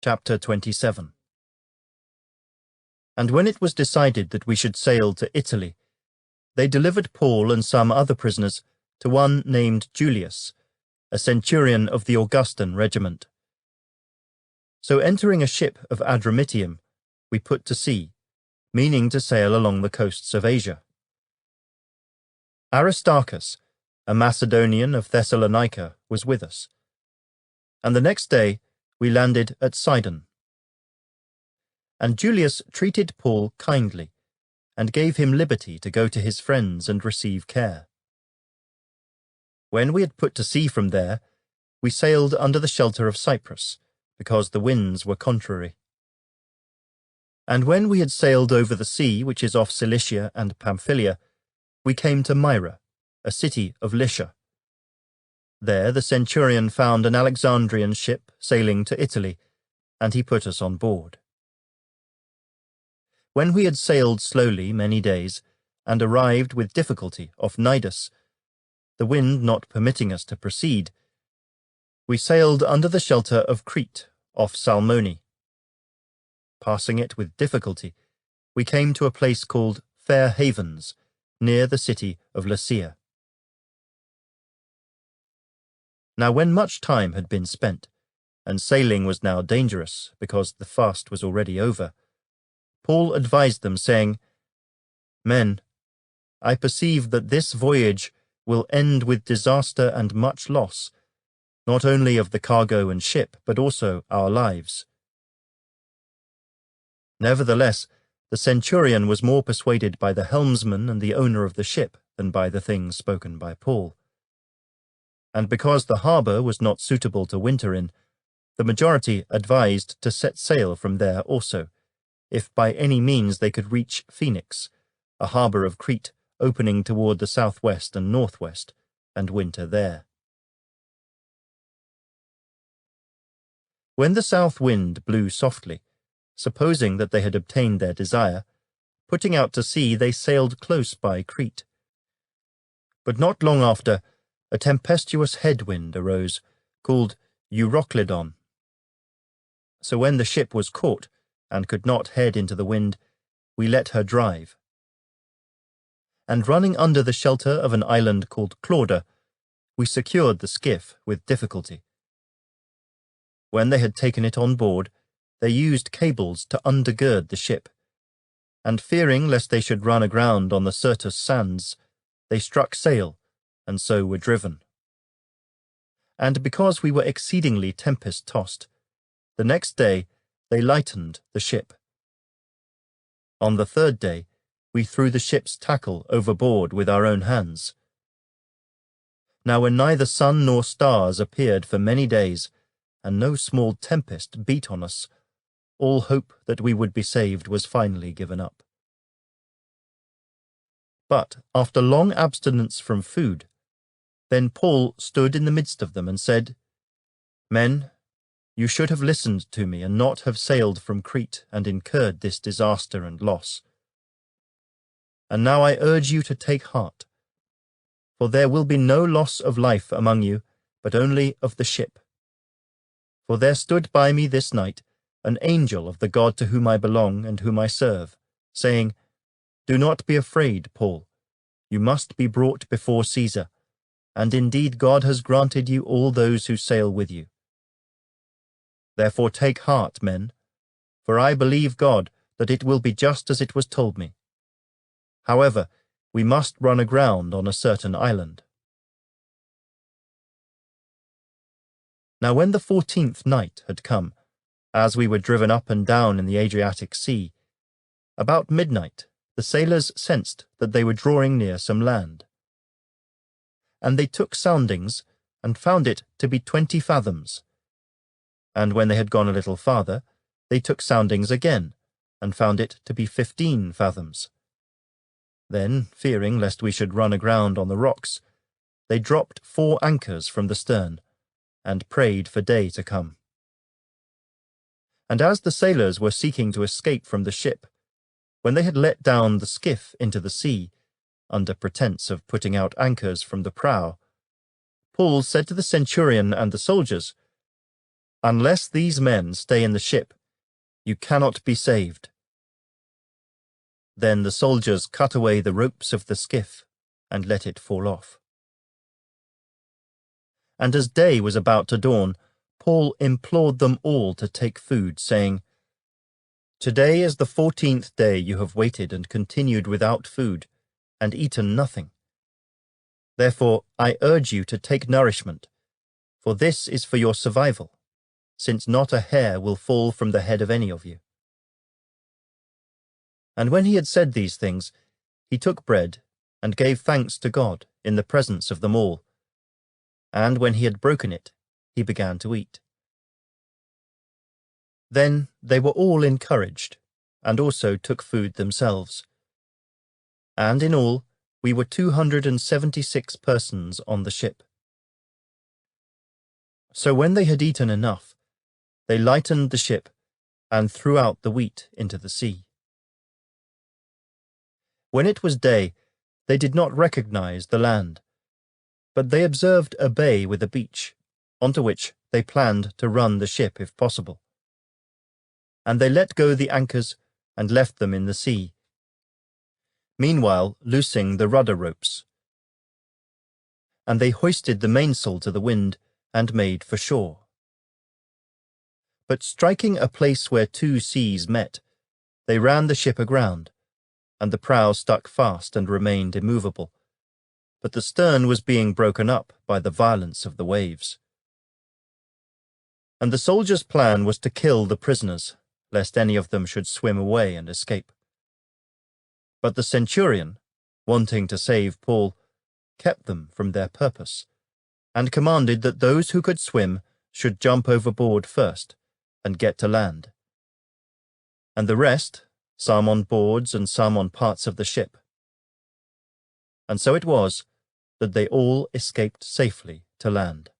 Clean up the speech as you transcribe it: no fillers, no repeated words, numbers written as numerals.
Chapter 27. And when it was decided that we should sail to Italy, they delivered Paul and some other prisoners to one named Julius, a centurion of the Augustan regiment. So entering a ship of Adramyttium, we put to sea, meaning to sail along the coasts of Asia. Aristarchus, a Macedonian of Thessalonica, was with us, and the next day we landed at Sidon. And Julius treated Paul kindly, and gave him liberty to go to his friends and receive care. When we had put to sea from there, we sailed under the shelter of Cyprus, because the winds were contrary. And when we had sailed over the sea which is off Cilicia and Pamphylia, we came to Myra, a city of Lycia. There the centurion found an Alexandrian ship sailing to Italy, and he put us on board. When we had sailed slowly many days, and arrived with difficulty off Cnidus, the wind not permitting us to proceed, we sailed under the shelter of Crete off Salmone. Passing it with difficulty, we came to a place called Fair Havens, near the city of Lasea. Now when much time had been spent, and sailing was now dangerous, because the fast was already over, Paul advised them, saying, Men, I perceive that this voyage will end with disaster and much loss, not only of the cargo and ship, but also our lives. Nevertheless, the centurion was more persuaded by the helmsman and the owner of the ship than by the things spoken by Paul. And because the harbour was not suitable to winter in, the majority advised to set sail from there also, if by any means they could reach Phoenix, a harbour of Crete opening toward the southwest and northwest, and winter there. When the south wind blew softly, supposing that they had obtained their desire, putting out to sea they sailed close by Crete. But not long after, a tempestuous headwind arose, called Euroclydon. So when the ship was caught, and could not head into the wind, we let her drive. And running under the shelter of an island called Clauda, we secured the skiff with difficulty. When they had taken it on board, they used cables to undergird the ship, and fearing lest they should run aground on the Syrtis sands, they struck sail, and so were driven. And because we were exceedingly tempest-tossed, the next day they lightened the ship. On the third day we threw the ship's tackle overboard with our own hands. Now when neither sun nor stars appeared for many days, and no small tempest beat on us, all hope that we would be saved was finally given up. But after long abstinence from food, then Paul stood in the midst of them and said, Men, you should have listened to me and not have sailed from Crete and incurred this disaster and loss. And now I urge you to take heart, for there will be no loss of life among you, but only of the ship. For there stood by me this night an angel of the God to whom I belong and whom I serve, saying, Do not be afraid, Paul. You must be brought before Caesar, and indeed God has granted you all those who sail with you. Therefore take heart, men, for I believe God that it will be just as it was told me. However, we must run aground on a certain island. Now when the 14th night had come, as we were driven up and down in the Adriatic Sea, about midnight the sailors sensed that they were drawing near some land. And they took soundings, and found it to be 20 fathoms. And when they had gone a little farther, they took soundings again, and found it to be 15 fathoms. Then, fearing lest we should run aground on the rocks, they dropped 4 anchors from the stern, and prayed for day to come. And as the sailors were seeking to escape from the ship, when they had let down the skiff into the sea, under pretence of putting out anchors from the prow, Paul said to the centurion and the soldiers, "Unless these men stay in the ship, you cannot be saved." Then the soldiers cut away the ropes of the skiff and let it fall off. And as day was about to dawn, Paul implored them all to take food, saying, "Today is the 14th day you have waited and continued without food, and eaten nothing. Therefore I urge you to take nourishment, for this is for your survival, since not a hair will fall from the head of any of you." And when he had said these things, he took bread and gave thanks to God in the presence of them all. And when he had broken it, he began to eat. Then they were all encouraged, and also took food themselves. And in all, we were 276 persons on the ship. So when they had eaten enough, they lightened the ship and threw out the wheat into the sea. When it was day, they did not recognize the land, but they observed a bay with a beach, onto which they planned to run the ship if possible. And they let go the anchors and left them in the sea, meanwhile loosing the rudder ropes. And they hoisted the mainsail to the wind and made for shore. But striking a place where two seas met, they ran the ship aground, and the prow stuck fast and remained immovable, but the stern was being broken up by the violence of the waves. And the soldiers' plan was to kill the prisoners, lest any of them should swim away and escape. But the centurion, wanting to save Paul, kept them from their purpose, and commanded that those who could swim should jump overboard first and get to land, and the rest, some on boards and some on parts of the ship. And so it was that they all escaped safely to land.